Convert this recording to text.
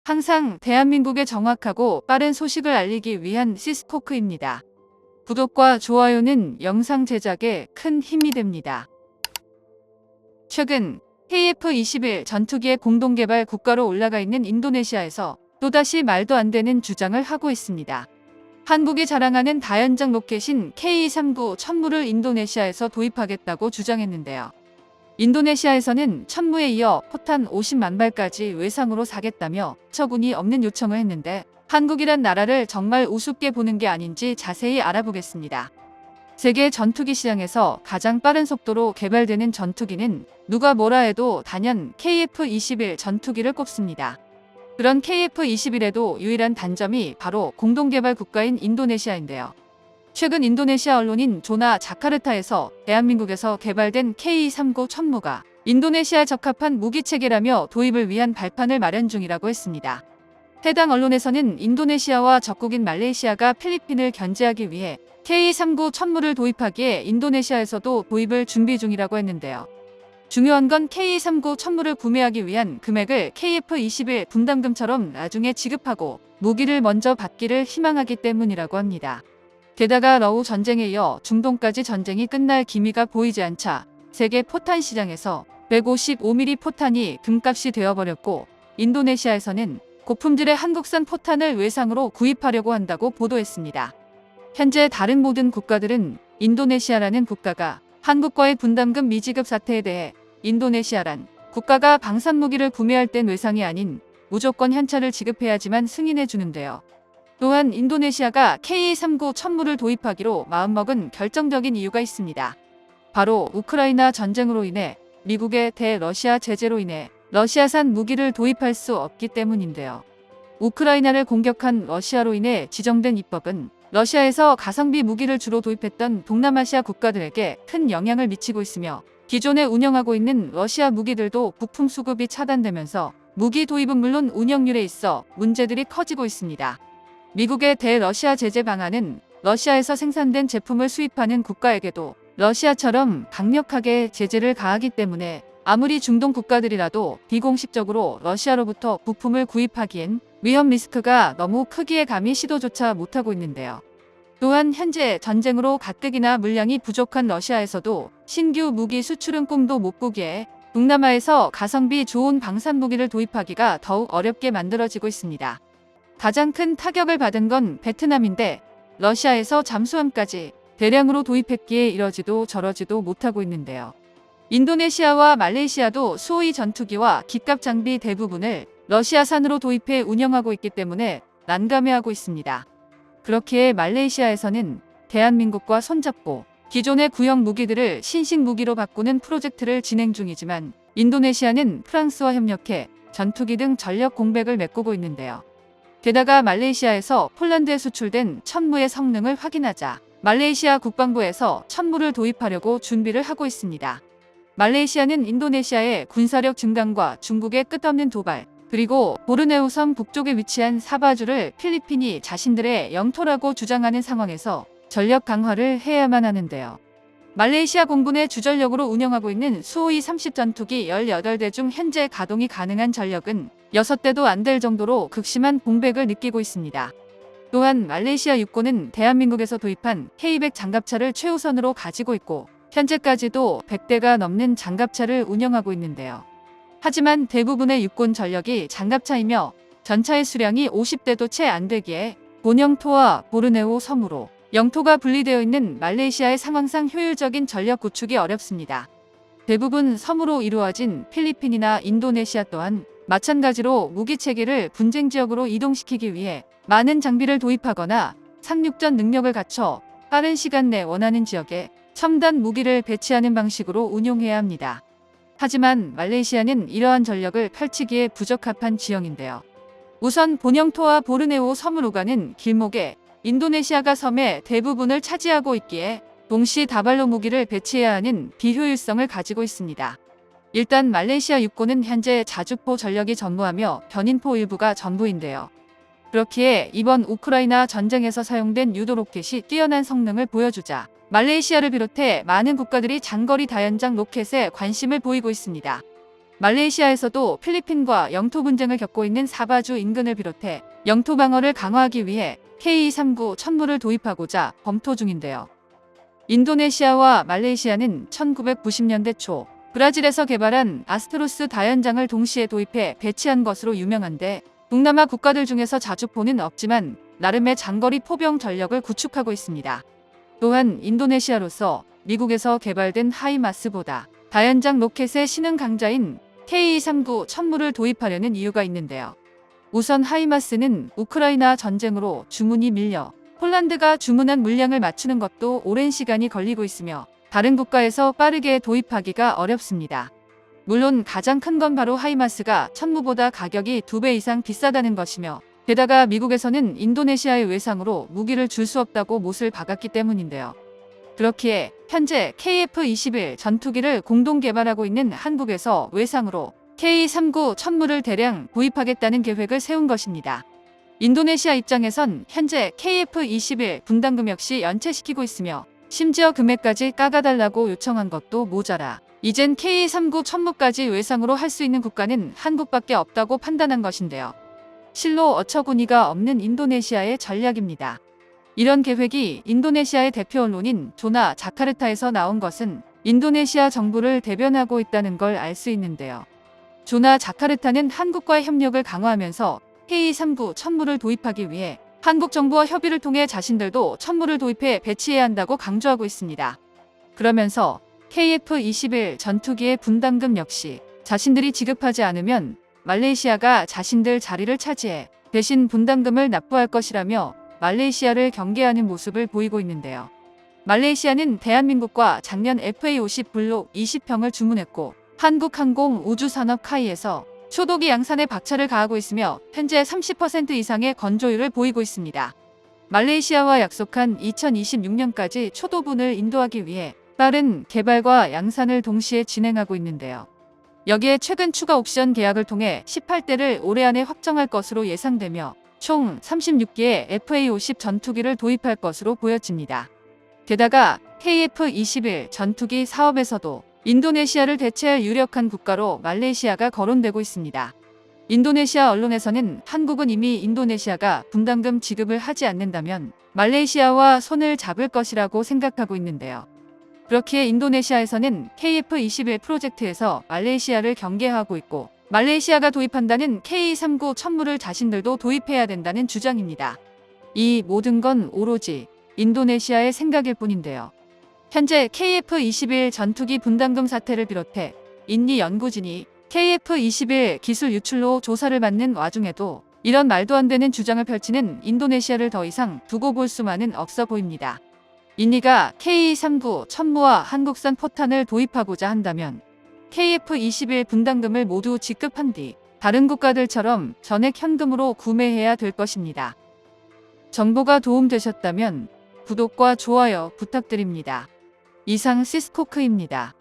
항상 대한민국에 정확하고 빠른 소식을 알리기 위한 시스코크입니다. 구독과 좋아요는 영상 제작에 큰 힘이 됩니다. 최근 KF-21 전투기의 공동개발 국가로 올라가 있는 인도네시아에서 또다시 말도 안 되는 주장을 하고 있습니다. 한국이 자랑하는 다연장 로켓인 K-39 천무를 인도네시아에서 도입하겠다고 주장했는데요. 인도네시아에서는 천무에 이어 포탄 50만 발까지 외상으로 사겠다며 처분이 없는 요청을 했는데 한국이란 나라를 정말 우습게 보는 게 아닌지 자세히 알아보겠습니다. 세계 전투기 시장에서 가장 빠른 속도로 개발되는 전투기는 누가 뭐라 해도 단연 KF-21 전투기를 꼽습니다. 그런 KF-21에도 유일한 단점이 바로 공동개발 국가인 인도네시아인데요. 최근 인도네시아 언론인 조나 자카르타에서 대한민국에서 개발된 K-39 천무가 인도네시아에 적합한 무기체계라며 도입을 위한 발판을 마련 중이라고 했습니다. 해당 언론에서는 인도네시아와 적국인 말레이시아가 필리핀을 견제하기 위해 K-39 천무를 도입하기에 인도네시아에서도 도입을 준비 중이라고 했는데요. 중요한 건 K-39 천무를 구매하기 위한 금액을 KF-21 분담금처럼 나중에 지급하고 무기를 먼저 받기를 희망하기 때문이라고 합니다. 게다가 러우 전쟁에 이어 중동까지 전쟁이 끝날 기미가 보이지 않자 세계 포탄 시장에서 155mm 포탄이 금값이 되어버렸고 인도네시아에서는 고품질의 한국산 포탄을 외상으로 구입하려고 한다고 보도했습니다. 현재 다른 모든 국가들은 인도네시아라는 국가가 한국과의 분담금 미지급 사태에 대해 인도네시아란 국가가 방산무기를 구매할 땐 외상이 아닌 무조건 현찰을 지급해야지만 승인해 주는데요. 또한 인도네시아가 K-39 천무를 도입하기로 마음먹은 결정적인 이유가 있습니다. 바로 우크라이나 전쟁으로 인해 미국의 대러시아 제재로 인해 러시아산 무기를 도입할 수 없기 때문인데요. 우크라이나를 공격한 러시아로 인해 지정된 입법은 러시아에서 가성비 무기를 주로 도입했던 동남아시아 국가들에게 큰 영향을 미치고 있으며 기존에 운영하고 있는 러시아 무기들도 부품 수급이 차단되면서 무기 도입은 물론 운영률에 있어 문제들이 커지고 있습니다. 미국의 대러시아 제재 방안은 러시아에서 생산된 제품을 수입하는 국가에게도 러시아처럼 강력하게 제재를 가하기 때문에 아무리 중동 국가들이라도 비공식적으로 러시아로부터 부품을 구입하기엔 위험 리스크가 너무 크기에 감히 시도조차 못하고 있는데요. 또한 현재 전쟁으로 가뜩이나 물량이 부족한 러시아에서도 신규 무기 수출은 꿈도 못 꾸기에 동남아에서 가성비 좋은 방산무기를 도입하기가 더욱 어렵게 만들어지고 있습니다. 가장 큰 타격을 받은 건 베트남인데 러시아에서 잠수함까지 대량으로 도입했기에 이러지도 저러지도 못하고 있는데요. 인도네시아와 말레이시아도 수호이 전투기와 기갑 장비 대부분을 러시아산으로 도입해 운영하고 있기 때문에 난감해하고 있습니다. 그렇기에 말레이시아에서는 대한민국과 손잡고 기존의 구형 무기들을 신식 무기로 바꾸는 프로젝트를 진행 중이지만 인도네시아는 프랑스와 협력해 전투기 등 전력 공백을 메꾸고 있는데요. 게다가 말레이시아에서 폴란드에 수출된 천무의 성능을 확인하자 말레이시아 국방부에서 천무를 도입하려고 준비를 하고 있습니다. 말레이시아는 인도네시아의 군사력 증강과 중국의 끝없는 도발, 그리고 보르네오 섬 북쪽에 위치한 사바주를 필리핀이 자신들의 영토라고 주장하는 상황에서 전력 강화를 해야만 하는데요. 말레이시아 공군의 주전력으로 운영하고 있는 수호이 30 전투기 18대 중 현재 가동이 가능한 전력은 6대도 안 될 정도로 극심한 공백을 느끼고 있습니다. 또한 말레이시아 육군은 대한민국에서 도입한 K-100 장갑차를 최우선으로 가지고 있고 현재까지도 100대가 넘는 장갑차를 운영하고 있는데요. 하지만 대부분의 육군 전력이 장갑차이며 전차의 수량이 50대도 채 안 되기에 본영토와 보르네오 섬으로 영토가 분리되어 있는 말레이시아의 상황상 효율적인 전력 구축이 어렵습니다. 대부분 섬으로 이루어진 필리핀이나 인도네시아 또한 마찬가지로 무기체계를 분쟁 지역으로 이동시키기 위해 많은 장비를 도입하거나 상륙전 능력을 갖춰 빠른 시간 내 원하는 지역에 첨단 무기를 배치하는 방식으로 운용해야 합니다. 하지만 말레이시아는 이러한 전력을 펼치기에 부적합한 지형인데요. 우선 본영토와 보르네오 섬으로 가는 길목에 인도네시아가 섬의 대부분을 차지하고 있기에 동시 다발로 무기를 배치해야 하는 비효율성을 가지고 있습니다. 일단 말레이시아 육군은 현재 자주포 전력이 전무하며 견인포 일부가 전부인데요. 그렇기에 이번 우크라이나 전쟁에서 사용된 유도 로켓이 뛰어난 성능을 보여주자 말레이시아를 비롯해 많은 국가들이 장거리 다연장 로켓에 관심을 보이고 있습니다. 말레이시아에서도 필리핀과 영토 분쟁을 겪고 있는 사바주 인근을 비롯해 영토 방어를 강화하기 위해 K239 천무를 도입하고자 검토 중인데요. 인도네시아와 말레이시아는 1990년대 초 브라질에서 개발한 아스트로스 다연장을 동시에 도입해 배치한 것으로 유명한데 동남아 국가들 중에서 자주 보는 없지만 나름의 장거리 포병 전력을 구축하고 있습니다. 또한 인도네시아로서 미국에서 개발된 하이마스보다 다연장 로켓의 신흥 강자인 K239 천무를 도입하려는 이유가 있는데요. 우선 하이마스는 우크라이나 전쟁으로 주문이 밀려 폴란드가 주문한 물량을 맞추는 것도 오랜 시간이 걸리고 있으며 다른 국가에서 빠르게 도입하기가 어렵습니다. 물론 가장 큰 건 바로 하이마스가 천무보다 가격이 2배 이상 비싸다는 것이며 게다가 미국에서는 인도네시아의 외상으로 무기를 줄 수 없다고 못을 박았기 때문인데요. 그렇기에 현재 KF-21 전투기를 공동 개발하고 있는 한국에서 외상으로 K-39 천무를 대량 도입하겠다는 계획을 세운 것입니다. 인도네시아 입장에선 현재 KF-21 분담금 역시 연체시키고 있으며 심지어 금액까지 깎아달라고 요청한 것도 모자라 이젠 K-39 천무까지 외상으로 할 수 있는 국가는 한국밖에 없다고 판단한 것인데요. 실로 어처구니가 없는 인도네시아의 전략입니다. 이런 계획이 인도네시아의 대표 언론인 조나 자카르타에서 나온 것은 인도네시아 정부를 대변하고 있다는 걸 알 수 있는데요. 조나 자카르타는 한국과의 협력을 강화하면서 K-39 천무를 도입하기 위해 한국 정부와 협의를 통해 자신들도 천무를 도입해 배치해야 한다고 강조하고 있습니다. 그러면서 KF-21 전투기의 분담금 역시 자신들이 지급하지 않으면 말레이시아가 자신들 자리를 차지해 대신 분담금을 납부할 것이라며 말레이시아를 경계하는 모습을 보이고 있는데요. 말레이시아는 대한민국과 작년 FA-50 블록 20평을 주문했고 한국항공 우주산업 카이에서 초도기 양산에 박차를 가하고 있으며 현재 30% 이상의 건조율을 보이고 있습니다. 말레이시아와 약속한 2026년까지 초도분을 인도하기 위해 빠른 개발과 양산을 동시에 진행하고 있는데요. 여기에 최근 추가 옵션 계약을 통해 18대를 올해 안에 확정할 것으로 예상되며 총 36개의 FA-50 전투기를 도입할 것으로 보여집니다. 게다가 KF-21 전투기 사업에서도 인도네시아를 대체할 유력한 국가로 말레이시아가 거론되고 있습니다. 인도네시아 언론에서는 한국은 이미 인도네시아가 분담금 지급을 하지 않는다면 말레이시아와 손을 잡을 것이라고 생각하고 있는데요. 그렇기에 인도네시아에서는 KF-21 프로젝트에서 말레이시아를 경계하고 있고 말레이시아가 도입한다는 K-39 천무를 자신들도 도입해야 된다는 주장입니다. 이 모든 건 오로지 인도네시아의 생각일 뿐인데요. 현재 KF-21 전투기 분담금 사태를 비롯해 인리 연구진이 KF-21 기술 유출로 조사를 받는 와중에도 이런 말도 안 되는 주장을 펼치는 인도네시아를 더 이상 두고 볼 수만은 없어 보입니다. 인리가 K-39 천무와 한국산 포탄을 도입하고자 한다면 KF-21 분담금을 모두 지급한 뒤 다른 국가들처럼 전액 현금으로 구매해야 될 것입니다. 정보가 도움되셨다면 구독과 좋아요 부탁드립니다. 이상 시스코크입니다.